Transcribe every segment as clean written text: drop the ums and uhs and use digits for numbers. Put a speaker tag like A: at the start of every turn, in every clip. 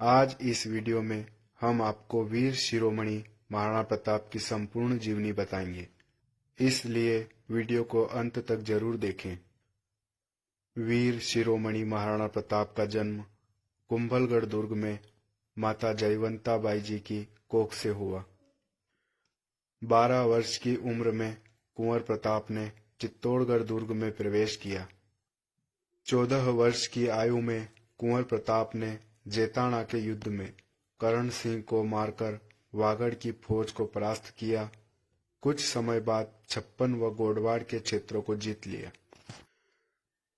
A: आज इस वीडियो में हम आपको वीर शिरोमणि महाराणा प्रताप की संपूर्ण जीवनी बताएंगे, इसलिए वीडियो को अंत तक जरूर देखें। वीर शिरोमणि महाराणा प्रताप का जन्म कुंभलगढ़ दुर्ग में माता जयवंता बाई जी की कोख से हुआ। 12 वर्ष की उम्र में कुंवर प्रताप ने चित्तौड़गढ़ दुर्ग में प्रवेश किया। 14 वर्ष की आयु में कुंवर प्रताप ने जेताणा के युद्ध में करण सिंह को मारकर वागड़ की फौज को परास्त किया। कुछ समय बाद 56 व गोडवाड़ के क्षेत्रों को जीत लिया।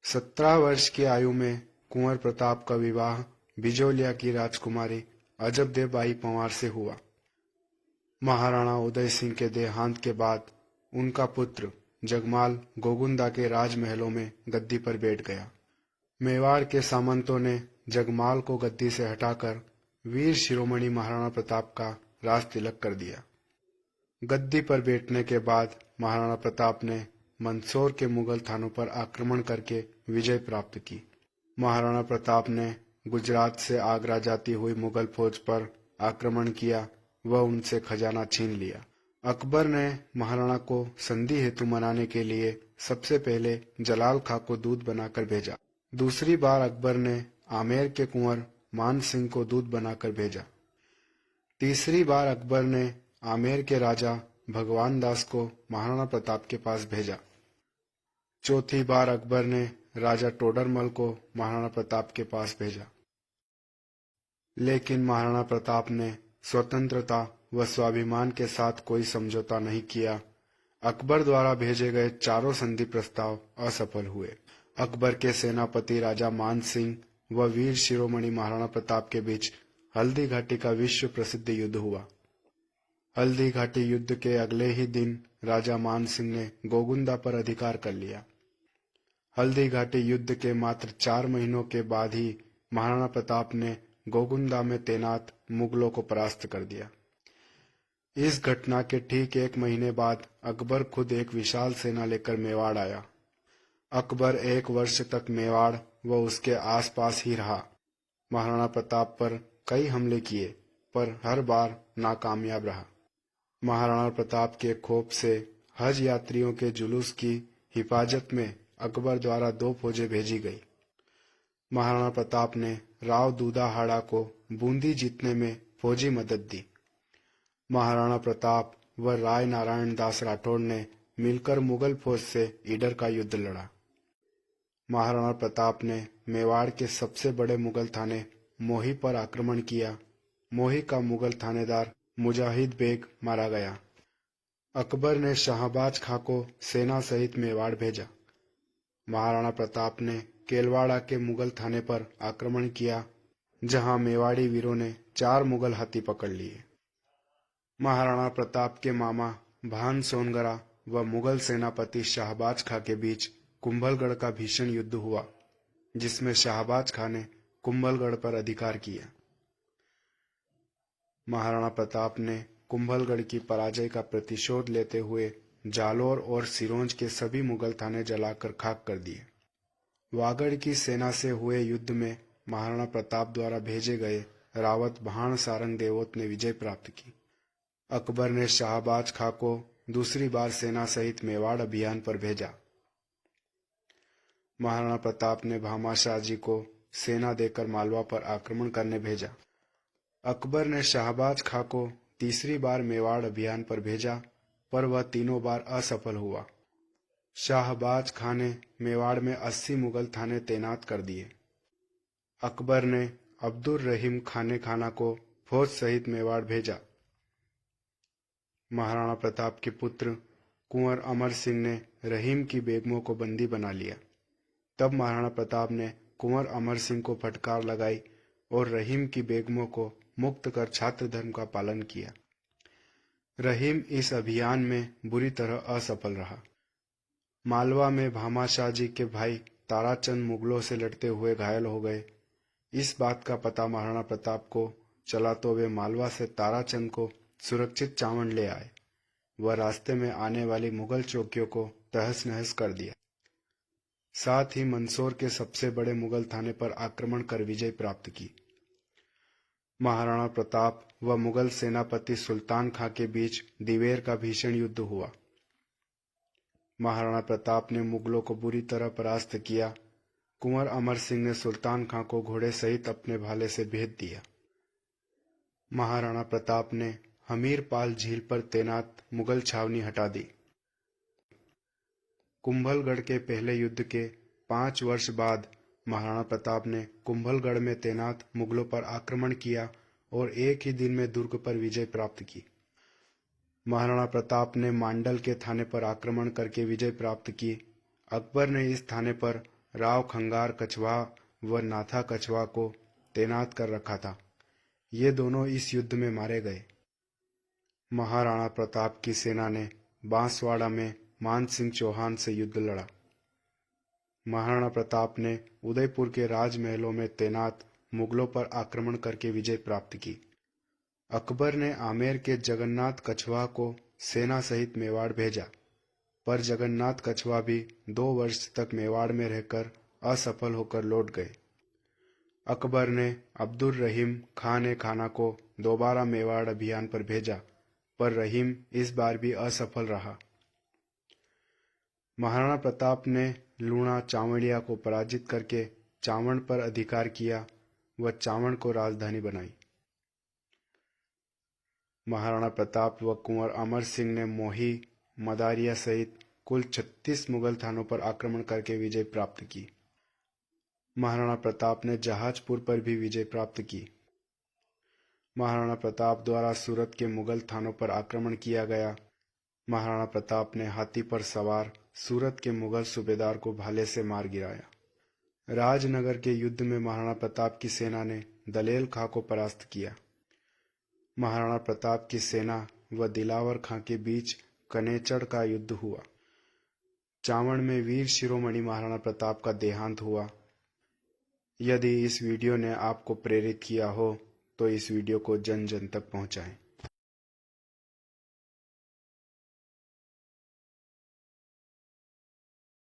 A: 17 वर्ष की आयु में कुंवर प्रताप का विवाह बिजोलिया की राजकुमारी अजबदेव बाई पंवार से हुआ। महाराणा उदय सिंह के देहांत के बाद उनका पुत्र जगमाल गोगुंदा के राजमहलों में गद्दी पर बैठ गया। मेवाड़ के सामंतों ने जगमाल को गद्दी से हटाकर वीर शिरोमणि महाराणा प्रताप का राज तिलक कर दिया। गद्दी पर बैठने के बाद महाराणा प्रताप ने मंदसौर के मुगल थानों पर आक्रमण करके विजय प्राप्त की। महाराणा प्रताप ने गुजरात से आगरा जाती हुई मुगल फौज पर आक्रमण किया व उनसे खजाना छीन लिया। अकबर ने महाराणा को संधि हेतु मनाने के लिए सबसे पहले जलाल खां को दूत बनाकर भेजा। दूसरी बार अकबर ने आमेर के कुंवर मान सिंह को दूत बनाकर भेजा। तीसरी बार अकबर ने आमेर के राजा भगवान दास को महाराणा प्रताप के पास भेजा। चौथी बार अकबर ने राजा टोडरमल को महाराणा प्रताप के पास भेजा, लेकिन महाराणा प्रताप ने स्वतंत्रता व स्वाभिमान के साथ कोई समझौता नहीं किया। अकबर द्वारा भेजे गए चारों संधि प्रस्ताव असफल हुए। अकबर के सेनापति राजा मान सिंह व वीर शिरोमणि महाराणा प्रताप के बीच हल्दी घाटी का विश्व प्रसिद्ध युद्ध हुआ। हल्दी घाटी युद्ध के अगले ही दिन राजा मान सिंह ने गोगुंदा पर अधिकार कर लिया। हल्दी घाटी युद्ध के मात्र 4 महीनों के बाद ही महाराणा प्रताप ने गोगुंदा में तैनात मुगलों को परास्त कर दिया। इस घटना के ठीक 1 महीने बाद अकबर खुद एक विशाल सेना लेकर मेवाड़ आया। अकबर 1 वर्ष तक मेवाड़ व उसके आसपास ही रहा। महाराणा प्रताप पर कई हमले किए, पर हर बार नाकामयाब रहा। महाराणा प्रताप के खौफ से हज यात्रियों के जुलूस की हिफाजत में अकबर द्वारा 2 फौजें भेजी गई। महाराणा प्रताप ने राव दूधाहाड़ा को बूंदी जीतने में फौजी मदद दी। महाराणा प्रताप व राय नारायण दास राठौड़ ने मिलकर मुगल फौज से ईडर का युद्ध लड़ा। महाराणा प्रताप ने मेवाड़ के सबसे बड़े मुगल थाने मोही पर आक्रमण किया। मोही का मुगल थानेदार मुजाहिद बेग मारा गया। अकबर ने शाहबाज खां को सेना सहित मेवाड़ भेजा। महाराणा प्रताप ने केलवाड़ा के मुगल थाने पर आक्रमण किया, जहां मेवाड़ी वीरों ने 4 मुगल हाथी पकड़ लिए। महाराणा प्रताप के मामा भान सोनगरा व मुगल सेनापति शाहबाज खां के बीच कुंभलगढ़ का भीषण युद्ध हुआ, जिसमें शाहबाज खां ने कुंभलगढ़ पर अधिकार किया। महाराणा प्रताप ने कुंभलगढ़ की पराजय का प्रतिशोध लेते हुए जालोर और सिरोंज के सभी मुगल थाने जलाकर खाक कर दिए। वागड़ की सेना से हुए युद्ध में महाराणा प्रताप द्वारा भेजे गए रावत भाण सारंग देवोत ने विजय प्राप्त की। अकबर ने शाहबाज खां को दूसरी बार सेना सहित मेवाड़ अभियान पर भेजा। महाराणा प्रताप ने भामाशाह जी को सेना देकर मालवा पर आक्रमण करने भेजा। अकबर ने शाहबाज खां को तीसरी बार मेवाड़ अभियान पर भेजा, पर वह तीनों बार असफल हुआ। शाहबाज खां ने मेवाड़ में 80 मुगल थाने तैनात कर दिए। अकबर ने अब्दुल रहीम खाने खाना को फौज सहित मेवाड़ भेजा। महाराणा प्रताप के पुत्र कुंवर अमर सिंह ने रहीम की बेगमों को बंदी बना लिया। तब महाराणा प्रताप ने कुंवर अमर सिंह को फटकार लगाई और रहीम की बेगमों को मुक्त कर छात्र धर्म का पालन किया। रहीम इस अभियान में बुरी तरह असफल रहा। मालवा में भामाशाह जी के भाई ताराचंद मुगलों से लड़ते हुए घायल हो गए। इस बात का पता महाराणा प्रताप को चला तो वे मालवा से ताराचंद को सुरक्षित चावंड ले आए। वह रास्ते में आने वाली मुगल चौकियों को तहस नहस कर दिया। साथ ही मंदसौर के सबसे बड़े मुगल थाने पर आक्रमण कर विजय प्राप्त की। महाराणा प्रताप व मुगल सेनापति सुल्तान खां के बीच दिवेर का भीषण युद्ध हुआ। महाराणा प्रताप ने मुगलों को बुरी तरह परास्त किया। कुंवर अमर सिंह ने सुल्तान खां को घोड़े सहित अपने भाले से भेज दिया। महाराणा प्रताप ने हमीरपाल झील पर तैनात मुगल छावनी हटा दी। कुंभलगढ़ के पहले युद्ध के 5 वर्ष बाद महाराणा प्रताप ने कुंभलगढ़ में तैनात मुगलों पर आक्रमण किया और एक ही दिन में दुर्ग पर विजय प्राप्त की। महाराणा प्रताप ने मांडल के थाने पर आक्रमण करके विजय प्राप्त की। अकबर ने इस थाने पर राव खंगार कछवाहा व नाथा कछवाहा को तैनात कर रखा था। ये दोनों इस युद्ध में मारे गए। महाराणा प्रताप की सेना ने बांसवाड़ा में मान सिंह चौहान से युद्ध लड़ा। महाराणा प्रताप ने उदयपुर के राजमहलों में तैनात मुगलों पर आक्रमण करके विजय प्राप्त की। अकबर ने आमेर के जगन्नाथ कछवाहा को सेना सहित मेवाड़ भेजा, पर जगन्नाथ कछवाहा भी 2 वर्ष तक मेवाड़ में रहकर असफल होकर लौट गए। अकबर ने अब्दुल रहीम खान ए खाना को दोबारा मेवाड़ अभियान पर भेजा, पर रहीम इस बार भी असफल रहा। महाराणा प्रताप ने लूणा चावड़िया को पराजित करके चावड़ पर अधिकार किया व चावड़ को राजधानी बनाई। महाराणा प्रताप व कुंवर अमर सिंह ने मोही, मदारिया सहित कुल 36 मुगल थानों पर आक्रमण करके विजय प्राप्त की। महाराणा प्रताप ने जहाजपुर पर भी विजय प्राप्त की। महाराणा प्रताप द्वारा सूरत के मुगल थानों पर आक्रमण किया गया। महाराणा प्रताप ने हाथी पर सवार सूरत के मुगल सूबेदार को भाले से मार गिराया। राजनगर के युद्ध में महाराणा प्रताप की सेना ने दलेल खां को परास्त किया। महाराणा प्रताप की सेना व दिलावर खां के बीच कनेचड़ का युद्ध हुआ। चावड़ में वीर शिरोमणि महाराणा प्रताप का देहांत हुआ। यदि इस वीडियो ने आपको प्रेरित किया हो तो इस वीडियो को जन जन तक पहुंचाएं।